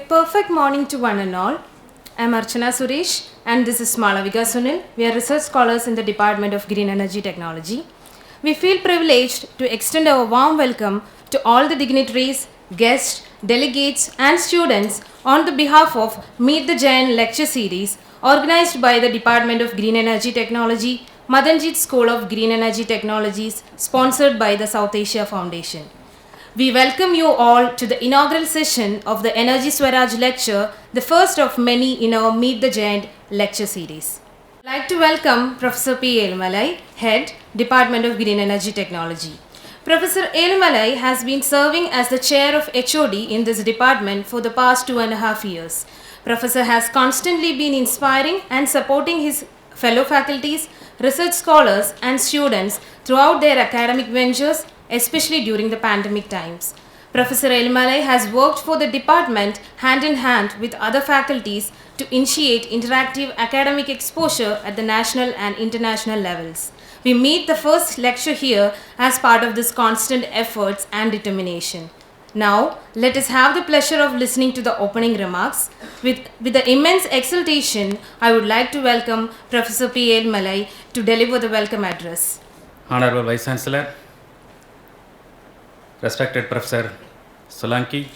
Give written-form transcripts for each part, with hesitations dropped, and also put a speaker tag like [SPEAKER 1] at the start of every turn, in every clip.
[SPEAKER 1] perfect morning to one and all. I am Archana Suresh and this is Malavika Sunil. We are research scholars in the Department of Green Energy Technology. We feel privileged to extend our warm welcome to all the dignitaries, guests, delegates and students on the behalf of Meet the Giant lecture series organized by the Department of Green Energy Technology, Madanjit School of Green Energy Technologies, sponsored by the South Asia Foundation. We welcome you all to the inaugural session of the Energy Swaraj lecture, the first of many in our Meet the Giant lecture series. I'd like to welcome Professor P. Elumalai, Head, Department of Green Energy Technology. Professor Elumalai has been serving as the chair of HOD in this department for the past 2.5 years. Professor has constantly been inspiring and supporting his fellow faculties, research scholars and students throughout their academic ventures, especially during the pandemic times. Professor Elumalai has worked for the department hand in hand with other faculties to initiate interactive academic exposure at the national and international levels. We meet the first lecture here as part of this constant efforts and determination. Now, let us have the pleasure of listening to the opening remarks. With the immense exultation, I would like to welcome Professor P. Elumalai to deliver the welcome address.
[SPEAKER 2] Honorable Vice Chancellor, respected Professor Solanki,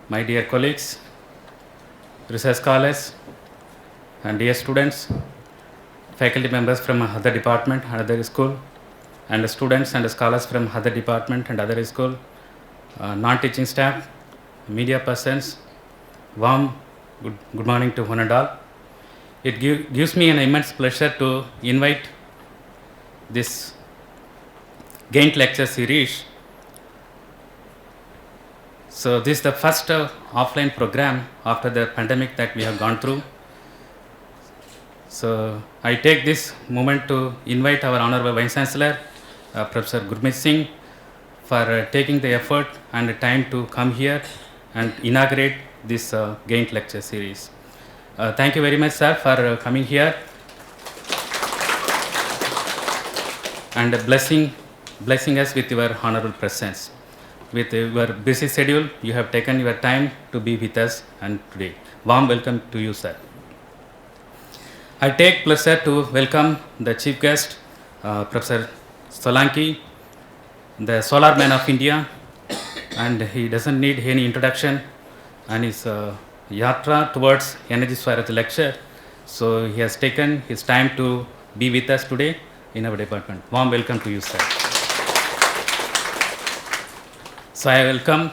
[SPEAKER 2] my dear colleagues, research scholars, and dear students, faculty members from other department and other school, and students and scholars from other department and other school, non-teaching staff, media persons, warm good morning to one and all. It gives me an immense pleasure to invite this Gaint lecture series. So this is the first offline program after the pandemic that we have gone through. So I take this moment to invite our Honorable Vice Chancellor, Professor Gurmeet Singh, for taking the effort and the time to come here and inaugurate this Gaint lecture series. Thank you very much, sir, for coming here and blessing us with your honorable presence. With your busy schedule, you have taken your time to be with us and today. Warm welcome to you, sir. I take pleasure to welcome the chief guest, Professor Solanki, the solar man of India, and he doesn't need any introduction, and his yatra towards Energy Swaraj lecture. So he has taken his time to be with us today in our department. Warm welcome to you, sir. So I welcome,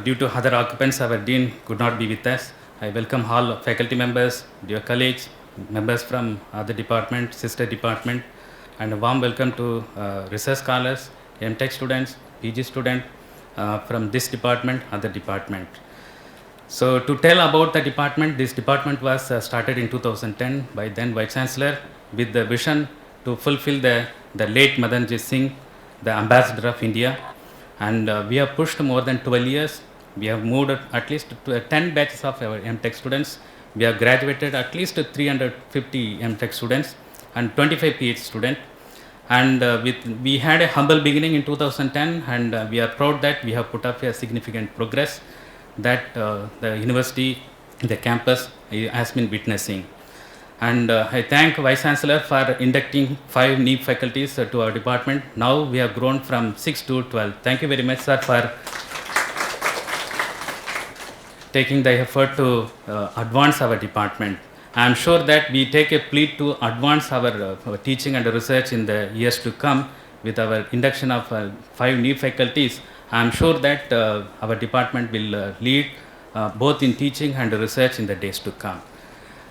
[SPEAKER 2] due to other occupants, our dean could not be with us. I welcome all faculty members, dear colleagues, members from other department, sister department, and a warm welcome to research scholars, MTech students, PG student from this department, other department. So to tell about the department, this department was started in 2010 by then Vice Chancellor with the vision to fulfill the late Madanjit Singh, the ambassador of India. And we have pushed more than 12 years. We have moved at least 10 batches of our MTech students. We have graduated at least 350 MTech students and 25 PhD students. And we had a humble beginning in 2010, and we are proud that we have put up a significant progress that the university, the campus has been witnessing. And I thank Vice Chancellor for inducting 5 new faculties to our department. Now we have grown from 6 to 12. Thank you very much, sir, for taking the effort to advance our department. I am sure that we take a plea to advance our teaching and research in the years to come with our induction of 5 new faculties. I am sure that our department will lead both in teaching and research in the days to come.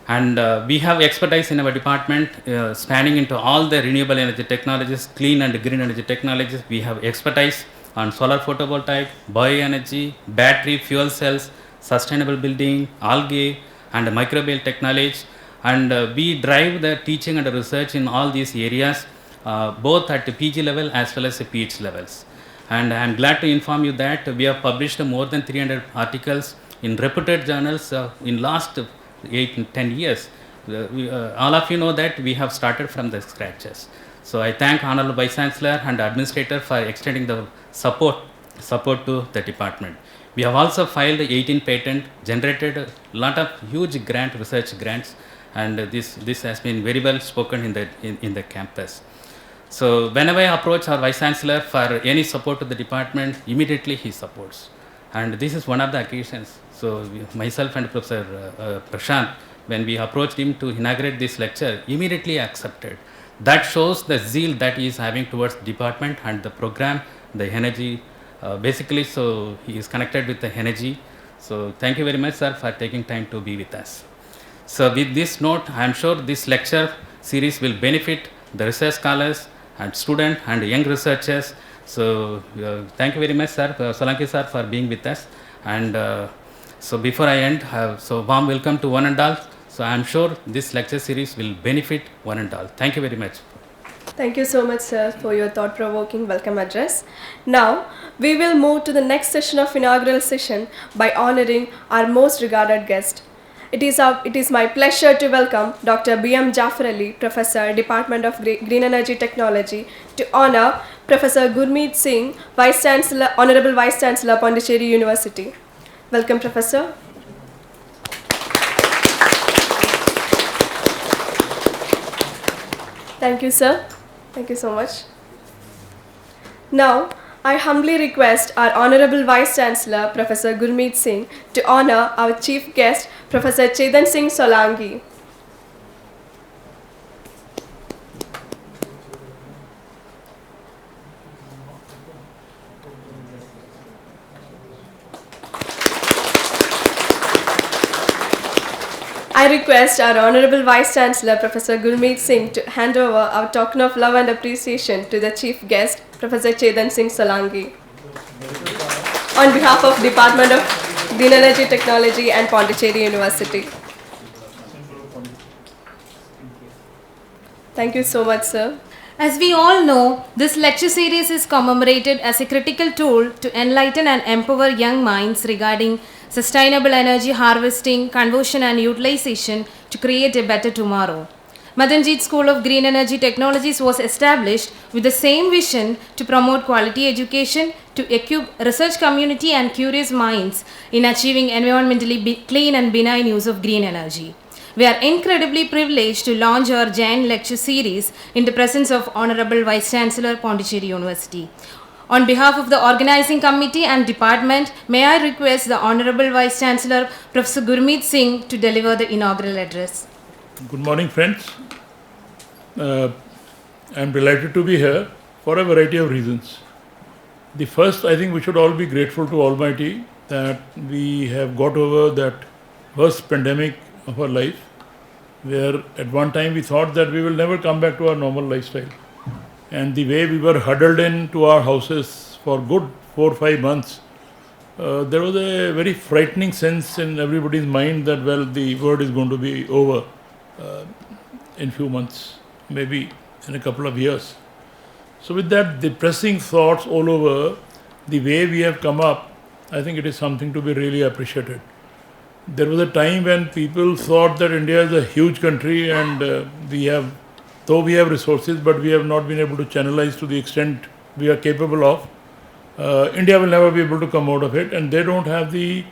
[SPEAKER 2] And we have expertise in our department spanning into all the renewable energy technologies, clean and green energy technologies. We have expertise on solar photovoltaic, bioenergy, battery, fuel cells, sustainable building, algae, and microbial technology. And we drive the teaching and research in all these areas, both at the PG level as well as the PhD levels. And I am glad to inform you that we have published more than 300 articles in reputed journals in last 8 and 10 years. All of you know that we have started from the scratches. So I thank Honorable Vice Chancellor and Administrator for extending the support to the department. We have also filed 18 patent, generated a lot of huge research grants, and this has been very well spoken in the campus. So whenever I approach our Vice Chancellor for any support to the department, immediately he supports. And this is one of the occasions. So myself and Professor Prashant, when we approached him to inaugurate this lecture, immediately accepted. That shows the zeal that he is having towards the department and the program, the energy. Basically, so he is connected with the energy. So thank you very much, sir, for taking time to be with us. So with this note, I am sure this lecture series will benefit the research scholars and students and young researchers. So thank you very much, sir, Solanki sir, for being with us. And so before I end, so warm welcome to one and all. So I am sure this lecture series will benefit one and all. Thank you very much.
[SPEAKER 3] Thank you so much, sir, for your thought-provoking welcome address. Now, we will move to the next session of inaugural session by honoring our most regarded guest. It is my pleasure to welcome Dr. B.M. Jafar Ali, Professor, Department of Green Energy Technology, to honor Professor Gurmeet Singh, Vice Chancellor, Honorable Vice Chancellor, Pondicherry University. Welcome, Professor. Thank you, sir. Thank you so much. Now, I humbly request our Honorable Vice Chancellor, Professor Gurmeet Singh, to honor our Chief Guest, Professor Chetan Singh Solanki. I request our Honorable Vice Chancellor, Professor Gurmeet Singh, to hand over our token of love and appreciation to the Chief Guest, Professor Chetan Singh Solanki. On behalf of Department of Green Energy Technology and Pondicherry University. Thank you so much, sir.
[SPEAKER 1] As we all know, this lecture series is commemorated as a critical tool to enlighten and empower young minds regarding sustainable energy harvesting, conversion and utilization to create a better tomorrow. Madanjit School of Green Energy Technologies was established with the same vision to promote quality education, to equip research community and curious minds in achieving environmentally clean and benign use of green energy. We are incredibly privileged to launch our giant lecture series in the presence of Honorable Vice Chancellor, Pondicherry University. On behalf of the organizing committee and department, may I request the Honorable Vice Chancellor, Professor Gurmeet Singh, to deliver the inaugural address.
[SPEAKER 4] Good morning, friends. I am delighted to be here for a variety of reasons. The first, I think we should all be grateful to Almighty that we have got over that worst pandemic of our life, where at one time we thought that we will never come back to our normal lifestyle. And the way we were huddled into our houses for good 4 or 5 months, there was a very frightening sense in everybody's mind that, well, the world is going to be over in few months, maybe in a couple of years. So with that depressing thoughts all over, the way we have come up, I think it is something to be really appreciated. There was a time when people thought that India is a huge country and though we have resources, but we have not been able to channelize to the extent we are capable of. India will never be able to come out of it, and they don't have the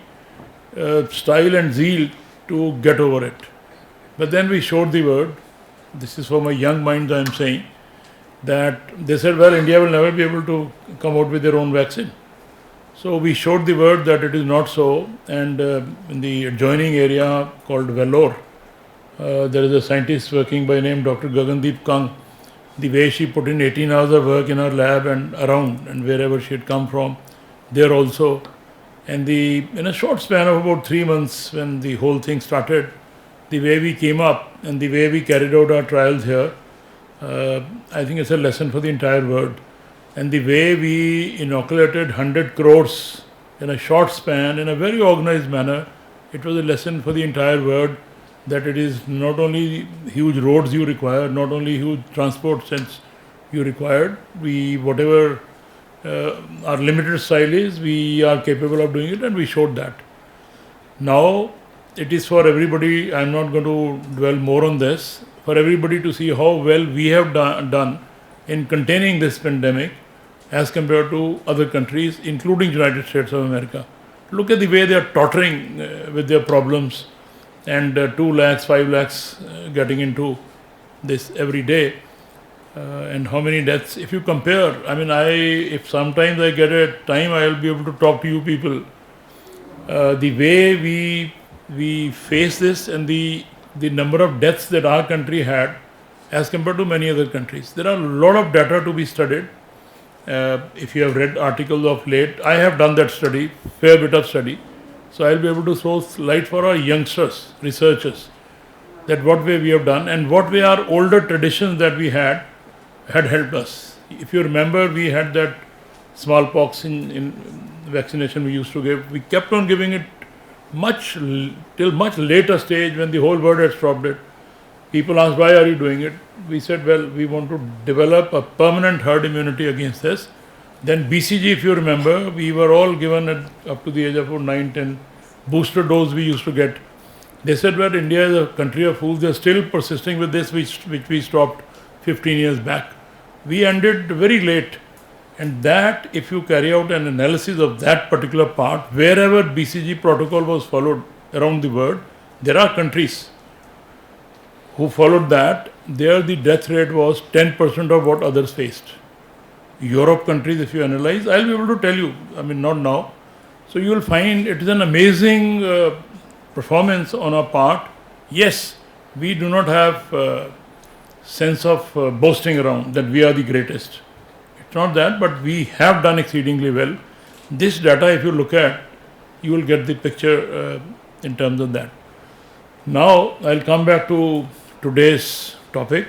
[SPEAKER 4] style and zeal to get over it. But then we showed the world, this is for my young minds I am saying, that they said, well, India will never be able to come out with their own vaccine. So we showed the world that it is not so, and in the adjoining area called Vellore, there is a scientist working by name Dr. Gagandeep Kang. The way she put in 18 hours of work in her lab and around and wherever she had come from, there also. And in a short span of about 3 months when the whole thing started, the way we came up and the way we carried out our trials here, I think it's a lesson for the entire world. And the way we inoculated 100 crores in a short span, in a very organized manner, it was a lesson for the entire world that it is not only huge roads you require, not only huge transport sense you required, whatever our limited style is, we are capable of doing it, and we showed that. Now, it is for everybody, I am not going to dwell more on this, for everybody to see how well we have done in containing this pandemic as compared to other countries, including United States of America. look at the way they are tottering with their problems, and 2 lakhs, 5 lakhs getting into this every day, and how many deaths. If you compare, I mean, if sometimes I get a time, I will be able to talk to you people. The way we face this and the number of deaths that our country had as compared to many other countries. There are a lot of data to be studied. If you have read articles of late, I have done that study, fair bit of study. So I'll be able to throw light for our youngsters, researchers, that what way we have done and what way our older traditions that we had helped us. If you remember, we had that smallpox in vaccination we used to give. We kept on giving it till much later stage when the whole world had stopped it. People asked, why are you doing it? We said, well, we want to develop a permanent herd immunity against this. Then BCG, if you remember, we were all given up to the age of 9, 10 booster dose we used to get. They said, well, India is a country of fools. They're still persisting with this, which we stopped 15 years back. We ended very late. And that, if you carry out an analysis of that particular part, wherever BCG protocol was followed around the world, there are countries who followed that. There the death rate was 10% of what others faced. Europe countries, if you analyze, I'll be able to tell you, I mean, not now. So you will find it is an amazing performance on our part. Yes, we do not have sense of boasting around that we are the greatest. It's not that, but we have done exceedingly well. This data, if you look at, you will get the picture in terms of that. Now, I'll come back to today's topic.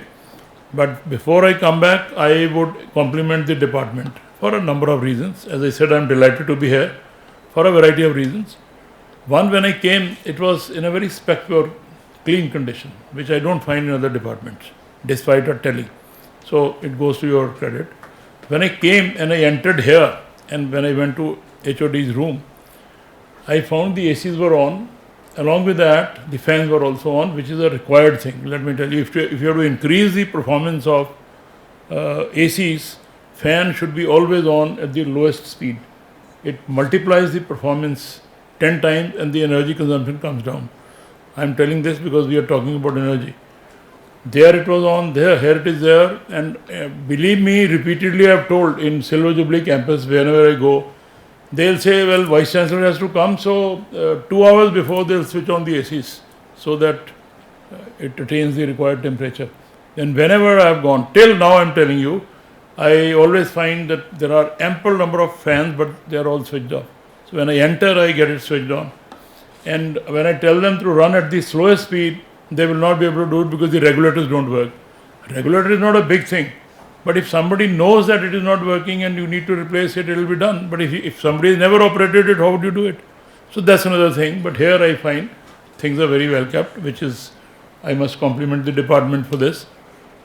[SPEAKER 4] But before I come back, I would compliment the department for a number of reasons. As I said, I'm delighted to be here for a variety of reasons. One, when I came, it was in a very spectacular, clean condition, which I don't find in other departments, despite our telling. So it goes to your credit. When I came and I entered here, and when I went to HOD's room, I found the ACs were on. Along with that, the fans were also on, which is a required thing. Let me tell you, if you have to increase the performance of ACs, fan should be always on at the lowest speed. It multiplies the performance 10 times and the energy consumption comes down. I am telling this because we are talking about energy. There it was on, there, here it is there, and believe me, repeatedly I have told in Silver Jubilee campus, whenever I go, they'll say, well, Vice Chancellor has to come, so 2 hours before they'll switch on the ACs so that it attains the required temperature. And whenever I have gone, till now I am telling you, I always find that there are ample number of fans, but they are all switched off. So when I enter, I get it switched on. And when I tell them to run at the slowest speed, they will not be able to do it because the regulators don't work. Regulator is not a big thing. But if somebody knows that it is not working and you need to replace it, it will be done. But if somebody has never operated it, how would you do it? So that's another thing. But here I find things are very well kept, which is, I must compliment the department for this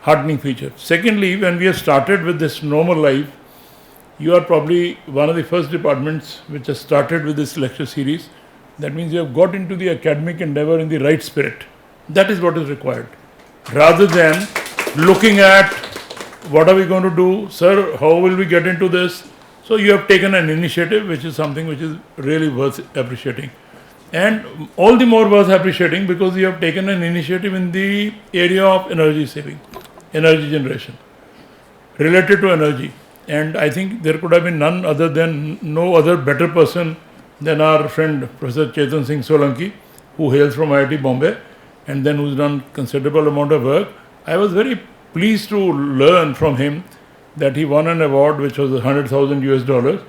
[SPEAKER 4] heartening feature. Secondly, when we have started with this normal life, you are probably one of the first departments which has started with this lecture series. That means you have got into the academic endeavor in the right spirit. That is what is required. Rather than looking at what are we going to do, sir, how will we get into this? So you have taken an initiative, which is something which is really worth appreciating. And all the more worth appreciating because you have taken an initiative in the area of energy saving, energy generation, related to energy. And I think there could have been no other better person than our friend Professor Chetan Singh Solanki, who hails from IIT Bombay and then who's done considerable amount of work. I was very pleased to learn from him that he won an award which was $100,000.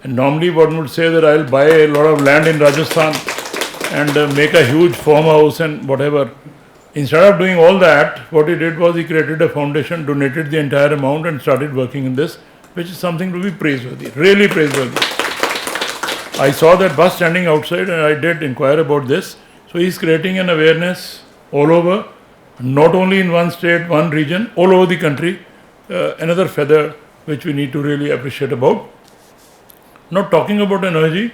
[SPEAKER 4] And normally one would say that I'll buy a lot of land in Rajasthan and make a huge farmhouse and whatever. Instead of doing all that, what he did was he created a foundation, donated the entire amount and started working in this, which is something to be praiseworthy, really praiseworthy. I saw that bus standing outside and I did inquire about this. So he's creating an awareness all over, not only in one state, one region, all over the country. Another feather which we need to really appreciate about. Now talking about energy,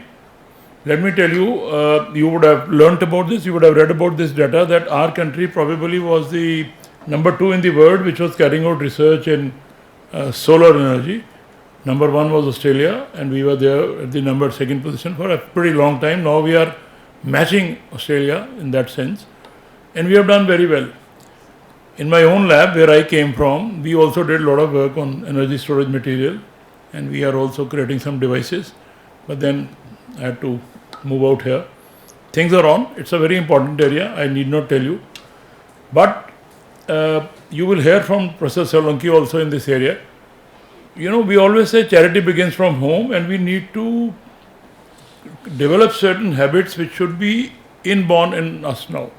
[SPEAKER 4] let me tell you, you would have learnt about this, you would have read about this data that our country probably was the number 2 in the world which was carrying out research in solar energy. Number 1 was Australia, and we were there at the number 2nd position for a pretty long time. Now we are matching Australia in that sense, and we have done very well. In my own lab, where I came from, we also did a lot of work on energy storage material, and we are also creating some devices. But then I had to move out here. Things are on. It's a very important area. I need not tell you. But you will hear from Professor Solanki also in this area. You know, we always say charity begins from home, and we need to develop certain habits which should be inborn in us now.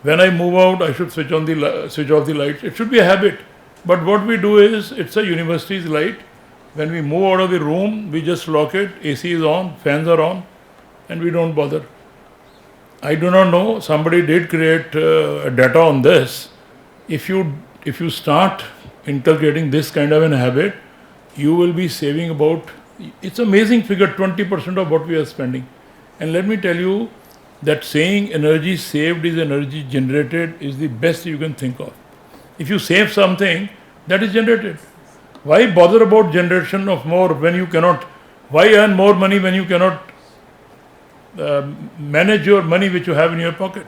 [SPEAKER 4] When I move out, I should switch off the lights. It should be a habit. But what we do is, it's a university's light. When we move out of the room, we just lock it. AC is on, fans are on, and we don't bother. I do not know. Somebody did create data on this. If you start inculcating this kind of an habit, you will be saving about, it's amazing figure, 20% of what we are spending. And let me tell you, that saying energy saved is energy generated is the best you can think of. If you save something, that is generated. Why bother about generation of more when you cannot? Why earn more money when you cannot manage your money which you have in your pocket?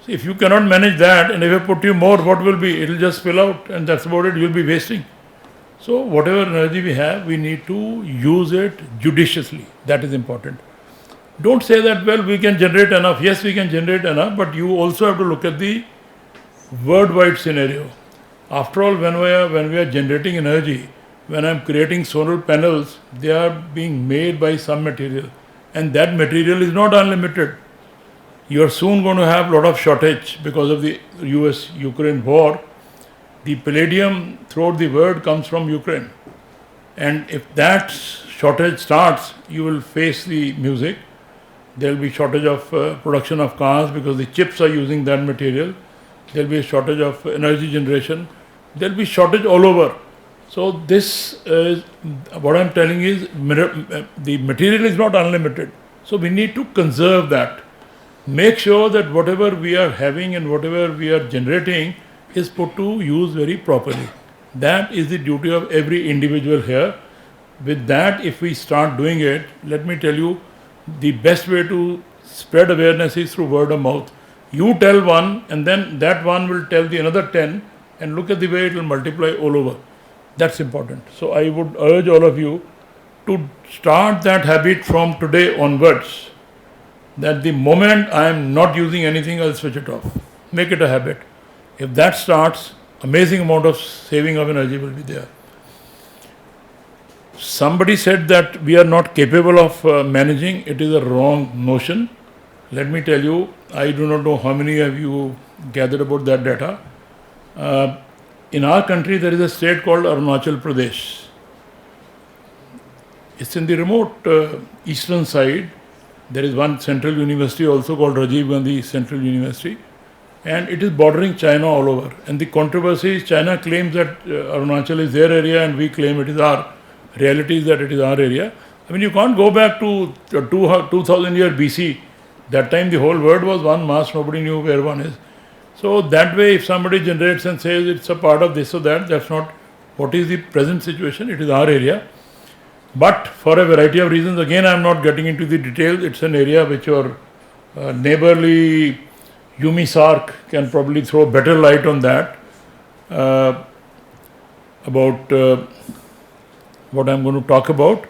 [SPEAKER 4] See, if you cannot manage that, and if I put you more, what will be? It will just spill out, and that's about it. You will be wasting. So whatever energy we have, we need to use it judiciously. That is important. Don't say that, well, we can generate enough. Yes, we can generate enough, but you also have to look at the worldwide scenario. After all, when we are generating energy, when I am creating solar panels, they are being made by some material, and that material is not unlimited. You are soon going to have a lot of shortage because of the US-Ukraine war. The palladium throughout the world comes from Ukraine, and if that shortage starts, you will face the music. There will be shortage of production of cars because the chips are using that material. There will be a shortage of energy generation. There will be shortage all over. So this is, what I am telling is, the material is not unlimited. So we need to conserve that. Make sure that whatever we are having and whatever we are generating is put to use very properly. That is the duty of every individual here. With that, if we start doing it, let me tell you, the best way to spread awareness is through word of mouth. You tell one, and then that one will tell the another 10, and look at the way it will multiply all over. That's important. So I would urge all of you to start that habit from today onwards, that the moment I am not using anything, I'll switch it off. Make it a habit. If that starts, amazing amount of saving of energy will be there. Somebody said that we are not capable of managing. It is a wrong notion. Let me tell you, I do not know how many of you gathered about that data. In our country, there is a state called Arunachal Pradesh. It's in the remote eastern side. There is one central university also called Rajiv Gandhi Central University, and it is bordering China all over. And the controversy is, China claims that Arunachal is their area and we claim it is our. Reality is that it is our area. I mean, you can't go back to 2000 year BC. That time the whole world was one mass, nobody knew where one is. So that way, if somebody generates and says it's a part of this or that, that's not what is the present situation. It is our area. But for a variety of reasons, again, I am not getting into the details. It's an area which your neighborly Yumi Sark can probably throw better light on that, about what I am going to talk about.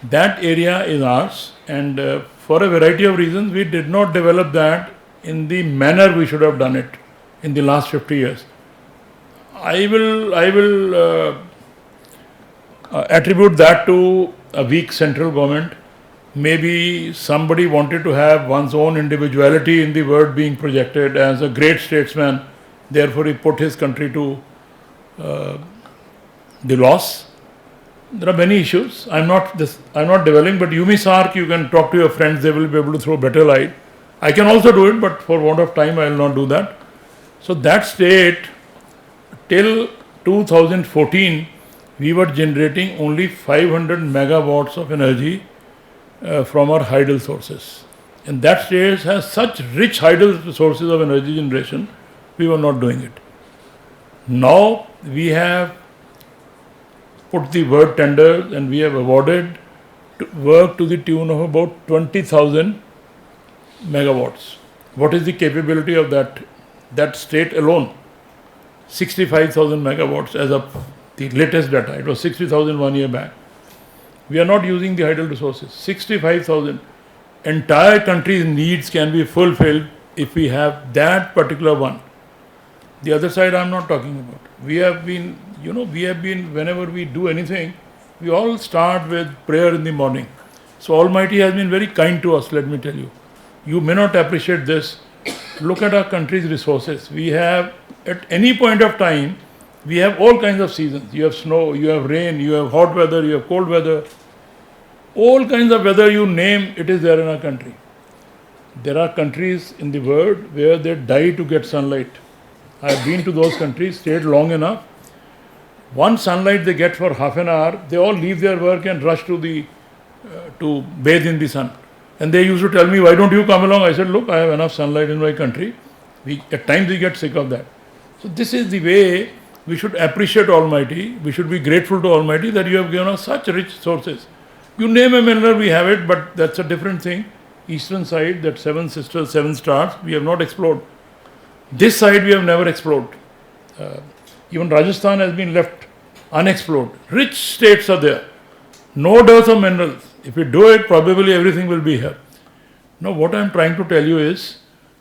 [SPEAKER 4] That area is ours, and for a variety of reasons, we did not develop that in the manner we should have done it in the last 50 years. I will attribute that to a weak central government. Maybe somebody wanted to have one's own individuality in the world being projected as a great statesman. Therefore, he put his country to the loss. There are many issues. I'm not developing, but Yumi Sark, you can talk to your friends, they will be able to throw better light. I can also do it, but for want of time, I will not do that. So that state, till 2014, we were generating only 500 megawatts of energy from our hydel sources. And that state has such rich hydel sources of energy generation, we were not doing it. Now we have put the word tenders, and we have awarded work to the tune of about 20,000 megawatts. What is the capability of that state alone? 65,000 megawatts as of the latest data. It was 60,000 1 year back. We are not using the hydel resources. 65,000. Entire country's needs can be fulfilled if we have that particular one. The other side I'm not talking about. We have been, whenever we do anything, we all start with prayer in the morning. So Almighty has been very kind to us, let me tell you. You may not appreciate this. Look at our country's resources. We have, at any point of time, we have all kinds of seasons. You have snow, you have rain, you have hot weather, you have cold weather. All kinds of weather you name, it is there in our country. There are countries in the world where they die to get sunlight. I have been to those countries, stayed long enough. One sunlight they get for half an hour, they all leave their work and rush to bathe in the sun. And they used to tell me, why don't you come along? I said, look, I have enough sunlight in my country. At times we get sick of that. So this is the way we should appreciate Almighty. We should be grateful to Almighty that you have given us such rich sources. You name a mineral, we have it, but that's a different thing. Eastern side, that 7 sisters, 7 stars, we have not explored. This side we have never explored. Even Rajasthan has been left unexplored. Rich states are there. No dearth of minerals. If we do it, probably everything will be here. Now what I am trying to tell you is,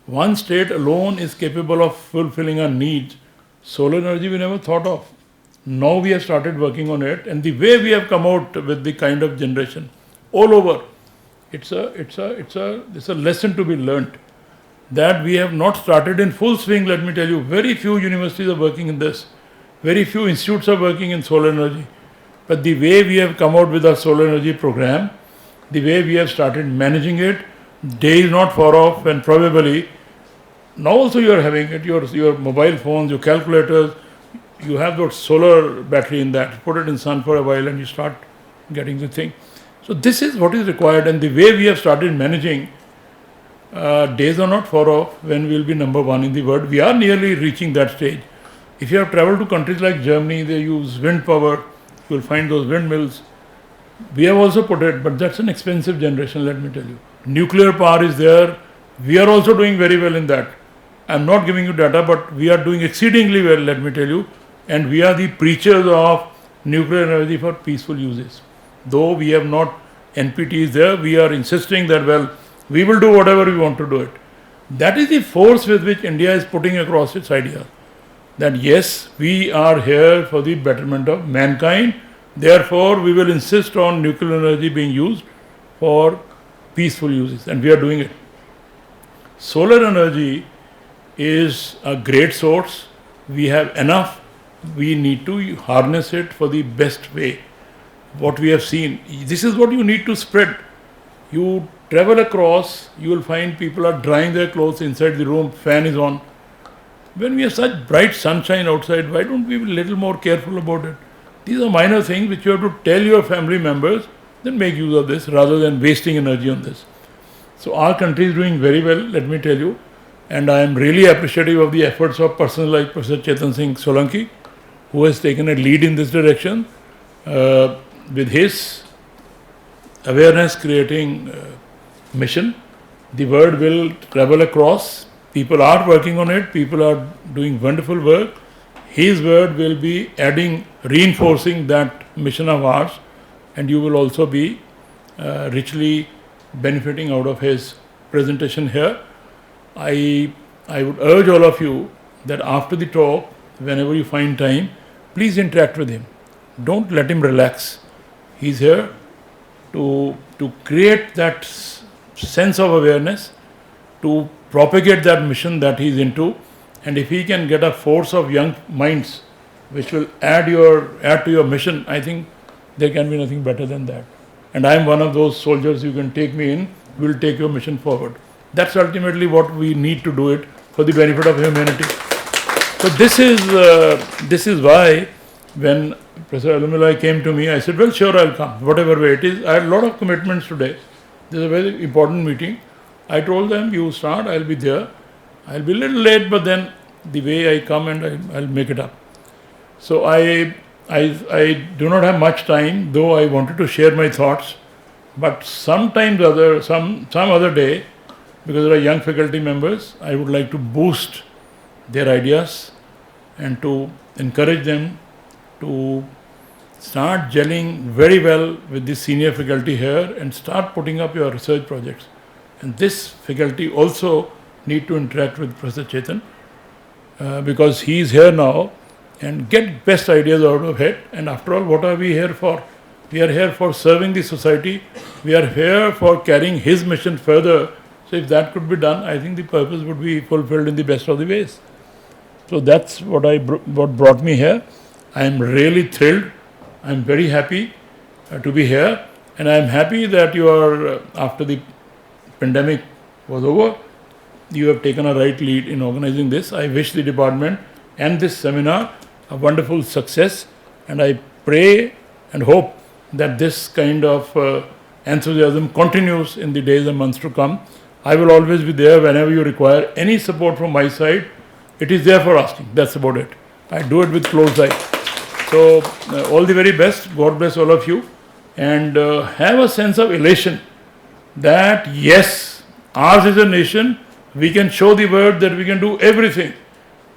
[SPEAKER 4] one state alone is capable of fulfilling our needs. Solar energy we never thought of. Now we have started working on it, and the way we have come out with the kind of generation all over, it's a lesson to be learnt. That we have not started in full swing, let me tell you. Very few universities are working in this. Very few institutes are working in solar energy. But the way we have come out with our solar energy program, the way we have started managing it, day is not far off, and probably now also you are having it, your mobile phones, your calculators, you have that solar battery in that, put it in sun for a while and you start getting the thing. So this is what is required, and the way we have started managing, days are not far off when we will be number 1 in the world. We are nearly reaching that stage. If you have traveled to countries like Germany, they use wind power, you will find those windmills. We have also put it, but that's an expensive generation, let me tell you. Nuclear power is there. We are also doing very well in that. I am not giving you data, but we are doing exceedingly well, let me tell you. And we are the preachers of nuclear energy for peaceful uses. Though we have not NPTs there, we are insisting that, well, we will do whatever we want to do it. That is the force with which India is putting across its idea. That yes, we are here for the betterment of mankind. Therefore, we will insist on nuclear energy being used for peaceful uses, and we are doing it. Solar energy is a great source. We have enough. We need to harness it for the best way. What we have seen, this is what you need to spread. You travel across, you will find people are drying their clothes inside the room, fan is on. When we have such bright sunshine outside, why don't we be a little more careful about it? These are minor things which you have to tell your family members, then make use of this rather than wasting energy on this. So our country is doing very well, let me tell you, and I am really appreciative of the efforts of persons like Professor Chetan Singh Solanki, who has taken a lead in this direction with his awareness creating mission. The word will travel across. People are working on it. People are doing wonderful work. His word will be adding, reinforcing that mission of ours, and you will also be richly benefiting out of his presentation here. I would urge all of you that after the talk, whenever you find time, please interact with him. Don't let him relax. He's here to create that sense of awareness, to propagate that mission that he's into, and if he can get a force of young minds which will add to your mission, I think there can be nothing better than that. And I am one of those soldiers. You can take me in, we will take your mission forward. That's ultimately what we need to do it for the benefit of humanity. So this is why when Professor Alumilai came to me, I said, well, sure, I'll come, whatever way it is. I had a lot of commitments today. This is a very important meeting. I told them, you start, I'll be there. I'll be a little late, but then the way I come and I'll make it up. So I I do not have much time, though I wanted to share my thoughts. But some other day, because there are young faculty members, I would like to boost their ideas and to encourage them to start gelling very well with the senior faculty here and start putting up your research projects. And this faculty also need to interact with Professor Chetan because he is here now and get best ideas out of it. And after all, what are we here for? We are here for serving the society. We are here for carrying his mission further. So if that could be done, I think the purpose would be fulfilled in the best of the ways. So that's what brought me here. I am really thrilled. I am very happy to be here, and I am happy that you are after the pandemic was over, you have taken a right lead in organizing this. I wish the department and this seminar a wonderful success, and I pray and hope that this kind of enthusiasm continues in the days and months to come. I will always be there whenever you require any support from my side. It is there for asking. That's about it. I do it with closed eyes. So all the very best. God bless all of you, and have a sense of elation that yes, ours is a nation. We can show the world that we can do everything,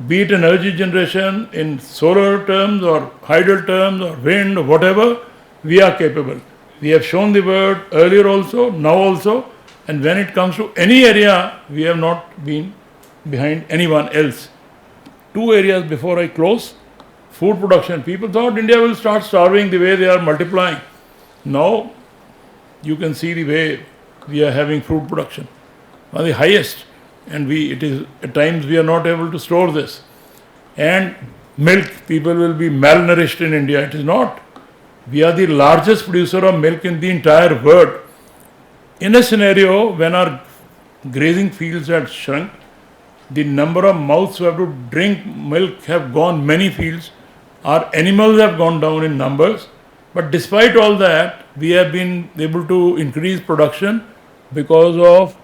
[SPEAKER 4] be it energy generation in solar terms or hydel terms or wind or whatever. We are capable. We have shown the world earlier also, now also, and when it comes to any area, we have not been behind anyone else. Two areas before I close. Food production. People thought India will start starving the way they are multiplying. Now, you can see the way we are having food production. One of the highest. And it is at times we are not able to store this. And milk, people will be malnourished in India. It is not. We are the largest producer of milk in the entire world. In a scenario when our grazing fields had shrunk, the number of mouths who have to drink milk have gone many fields. Our animals have gone down in numbers. But despite all that, we have been able to increase production because of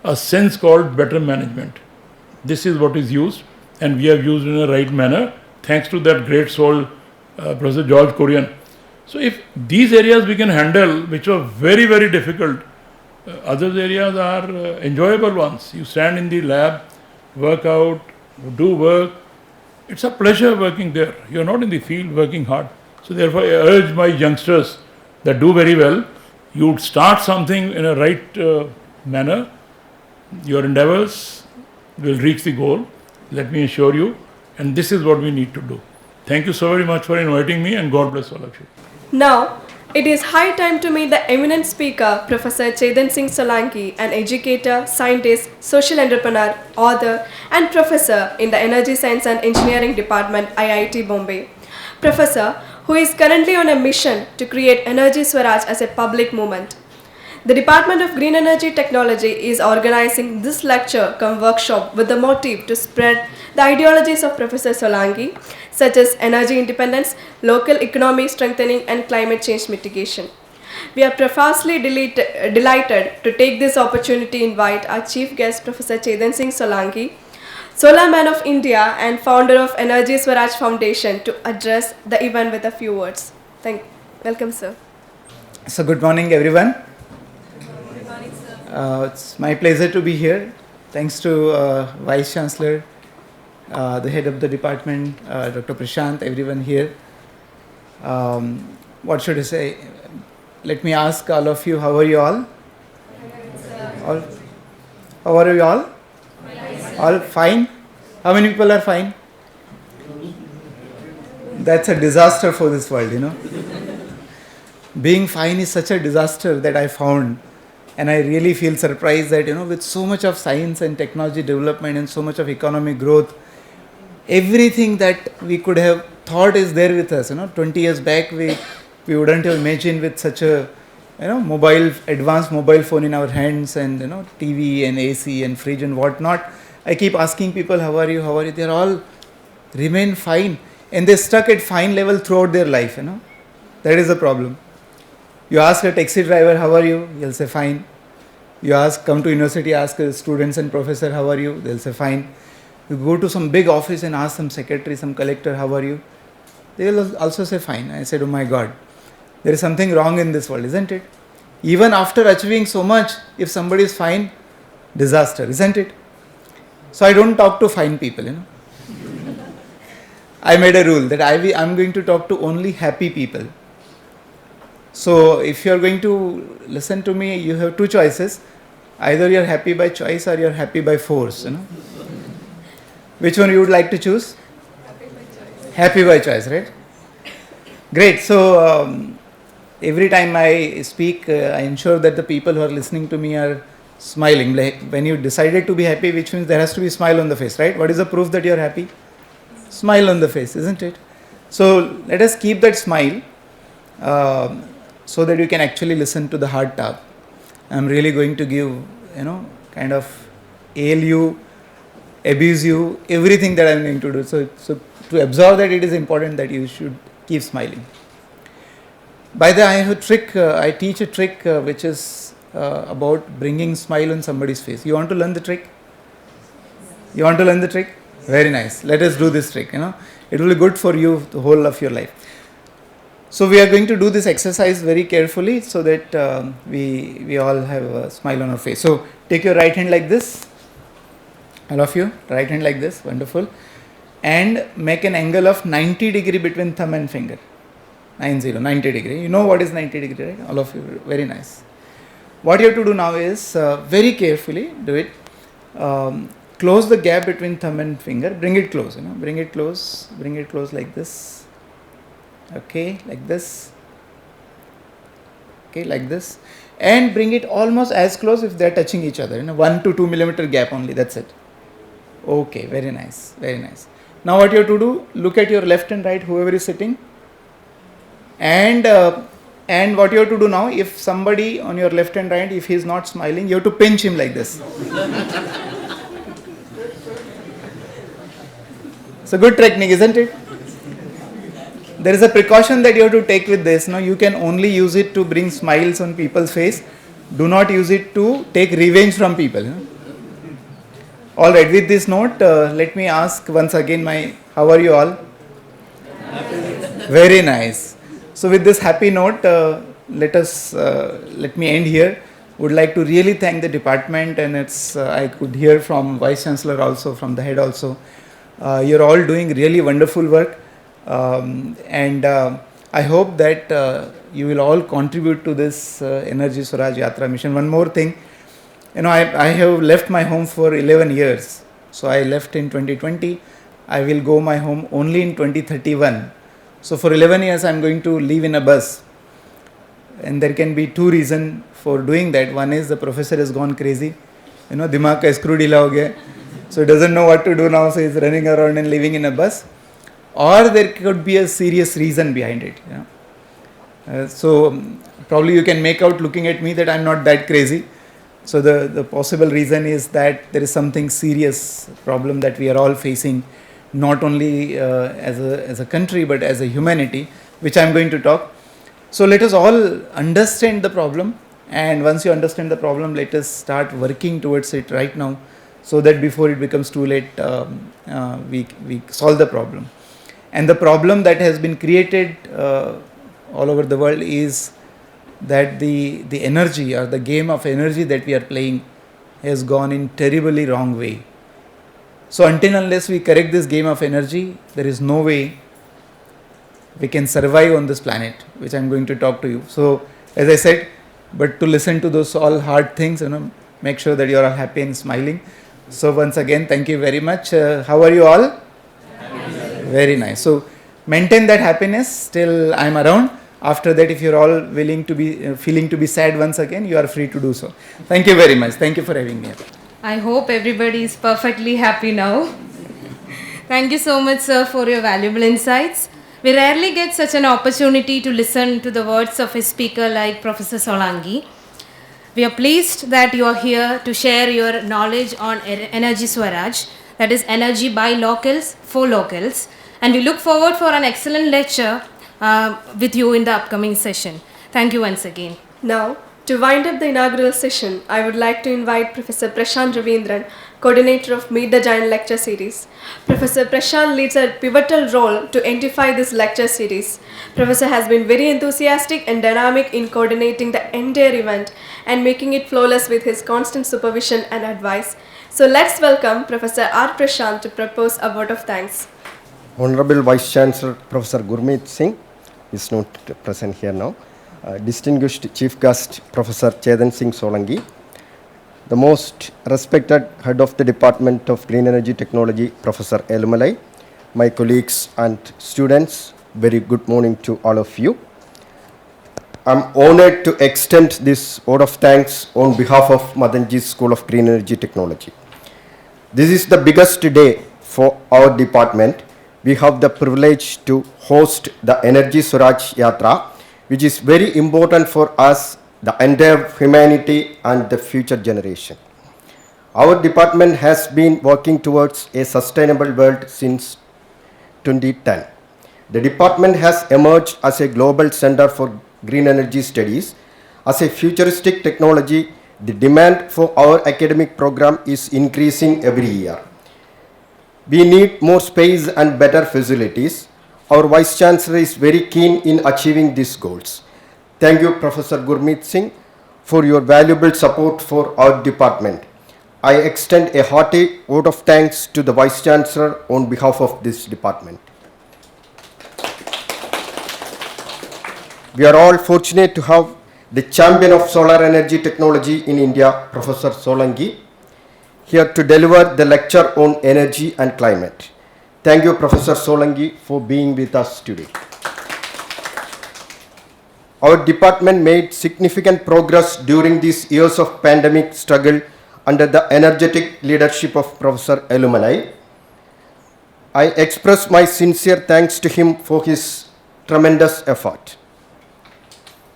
[SPEAKER 4] a sense called better management. This is what is used, and we have used in a right manner, thanks to that great soul, Professor George Korean. So if these areas we can handle, which are very, very difficult, other areas are enjoyable ones. You stand in the lab, work out, do work. It's a pleasure working there. You're not in the field working hard. So therefore I urge my youngsters that do very well. You start something in a right manner. Your endeavors will reach the goal, let me assure you. And this is what we need to do. Thank you so very much for inviting me, and God bless all of you.
[SPEAKER 3] Now, it is high time to meet the eminent speaker, Professor Chetan Singh Solanki, an educator, scientist, social entrepreneur, author, and professor in the Energy Science and Engineering Department, IIT Bombay. Professor, who is currently on a mission to create Energy Swaraj as a public movement. The Department of Green Energy Technology is organizing this lecture cum workshop with the motive to spread the ideologies of Professor Solanki, such as energy independence, local economy strengthening, and climate change mitigation. We are profusely delighted to take this opportunity to invite our chief guest, Professor Chetan Singh Solanki, Solar Man of India and founder of Energy Swaraj Foundation, to address the event with a few words. Welcome, sir.
[SPEAKER 5] So good morning, everyone. It's my pleasure to be here. Thanks to Vice Chancellor, the head of the department, Dr. Prashant, everyone here. What should I say? Let me ask all of you, how are you all? How are you all? All fine? How many people are fine? That's a disaster for this world, you know. Being fine is such a disaster that I found. And I really feel surprised that, you know, with so much of science and technology development and so much of economic growth, everything that we could have thought is there with us. You know, 20 years back, we wouldn't have imagined with such a, you know, advanced mobile phone in our hands, and, you know, TV and AC and fridge and whatnot. I keep asking people, how are you? How are you? They're all remain fine. And they're stuck at fine level throughout their life, you know. That is the problem. You ask a taxi driver, how are you? He'll say, fine. You come to university, ask students and professor, how are you? They'll say, fine. You go to some big office and ask some secretary, some collector, how are you? They will also say fine. I said, oh my God, there is something wrong in this world, isn't it? Even after achieving so much, if somebody is fine, disaster, isn't it? So I don't talk to fine people, I made a rule that I'm going to talk to only happy people. So if you're going to listen to me, you have two choices. Either you're happy by choice or you're happy by force, Which one you would like to choose? Happy by choice, right? Great. So every time I speak, I ensure that the people who are listening to me are smiling. Like when you decided to be happy, which means there has to be a smile on the face, right? What is the proof that you're happy? Smile on the face, isn't it? So let us keep that smile so that you can actually listen to the hard talk. I'm really going to give, kind of ail you, abuse you, everything that I'm going to do. So to absorb that, it is important that you should keep smiling. By the way, I have a trick, I teach a trick which is about bringing smile on somebody's face. You want to learn the trick? You want to learn the trick? Very nice. Let us do this trick, It will be good for you the whole of your life. So we are going to do this exercise very carefully so that we all have a smile on our face. So take your right hand like this. All of you, right hand like this. Wonderful. And make an angle of 90 degree between thumb and finger. 90 degree. You know what is 90 degree, right? All of you. Very nice. What you have to do now is very carefully do it. Close the gap between thumb and finger. Bring it close. Bring it close. Bring it close like this. Okay, like this. Okay, like this. And bring it almost as close if they are touching each other. 1 to 2 millimeter gap only. That's it. Okay, very nice. Very nice. Now what you have to do? Look at your left and right, whoever is sitting. And what you have to do now, if somebody on your left and right, if he is not smiling, you have to pinch him like this. It's a good technique, isn't it? There is a precaution that you have to take with this. Now you can only use it to bring smiles on people's face. Do not use it to take revenge from people. All right, with this note, let me ask once again how are you all? Very nice. So with this happy note, let me end here. Would like to really thank the department, and I could hear from Vice Chancellor also, from the head also. You're all doing really wonderful work. And I hope that you will all contribute to this Energy Swaraj Yatra mission. One more thing, I have left my home for 11 years. So I left in 2020. I will go my home only in 2031. So for 11 years I am going to live in a bus. And there can be two reasons for doing that. One is the professor has gone crazy. Dimag ka screw dila ho gaya. So he doesn't know what to do now. So he is running around and living in a bus. Or there could be a serious reason behind it. So probably you can make out looking at me that I'm not that crazy. So the possible reason is that there is something serious problem that we are all facing, not only as a country but as a humanity, which I'm going to talk. So let us all understand the problem, and once you understand the problem, let us start working towards it right now, so that before it becomes too late, we solve the problem. And the problem that has been created all over the world is that the energy or the game of energy that we are playing has gone in terribly wrong way. So until unless we correct this game of energy, there is no way we can survive on this planet, which I'm going to talk to you. So as I said, but to listen to those all hard things, make sure that you are all happy and smiling. So once again, thank you very much. How are you all? Very nice. So maintain that happiness till I'm around. After that, if you're all willing to be feeling to be sad once again, you are free to do so. Thank you very much. Thank you for having me here.
[SPEAKER 1] I hope everybody is perfectly happy now. Thank you so much, sir, for your valuable insights. We rarely get such an opportunity to listen to the words of a speaker like Professor Solangi. We are pleased that you are here to share your knowledge on Energy Swaraj, that is energy by locals for locals. And we look forward for an excellent lecture with you in the upcoming session. Thank you once again.
[SPEAKER 3] Now, to wind up the inaugural session, I would like to invite Professor Prashant Ravindran coordinator of Meet the Giant lecture series. Professor Prashant leads a pivotal role to identify this lecture series. Professor has been very enthusiastic and dynamic in coordinating the entire event and making it flawless with his constant supervision and advice. So let's welcome Professor R. Prashant to propose a vote of thanks.
[SPEAKER 6] Honorable Vice Chancellor Professor Gurmeet Singh is not present here now. Distinguished Chief Guest Professor Chetan Singh Solanki, the most respected Head of the Department of Green Energy Technology Professor Elumalai, my colleagues and students, very good morning to all of you. I am honored to extend this vote of thanks on behalf of Madanji School of Green Energy Technology. This is the biggest day for our department. We have the privilege to host the Energy Swaraj Yatra, which is very important for us, the entire humanity and the future generation. Our department has been working towards a sustainable world since 2010. The department has emerged as a global center for green energy studies. As a futuristic technology, the demand for our academic program is increasing every year. We need more space and better facilities. Our Vice Chancellor is very keen in achieving these goals. Thank you, Professor Gurmeet Singh, for your valuable support for our department. I extend a hearty vote of thanks to the Vice Chancellor on behalf of this department. We are all fortunate to have the champion of solar energy technology in India, Professor Solanki, here to deliver the lecture on energy and climate. Thank you, Professor Solanki, for being with us today. Our department made significant progress during these years of pandemic struggle under the energetic leadership of Professor Elumalai. I express my sincere thanks to him for his tremendous effort.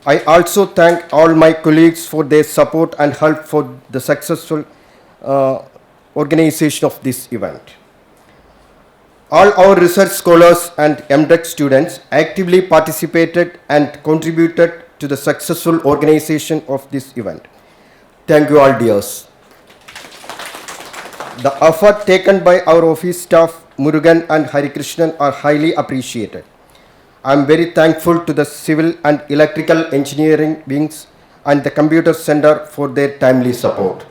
[SPEAKER 6] I also thank all my colleagues for their support and help for the successful organization of this event. All our research scholars and MTech students actively participated and contributed to the successful organization of this event. Thank you all, dears. The effort taken by our office staff, Murugan and Harikrishnan, are highly appreciated. I am very thankful to the civil and electrical engineering wings and the computer center for their timely support.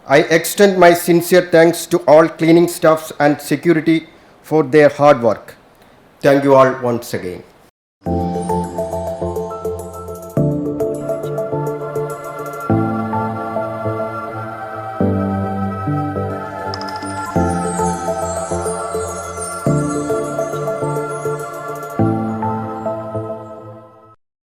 [SPEAKER 6] I extend my sincere thanks to all cleaning staffs and security for their hard work. Thank you all once again.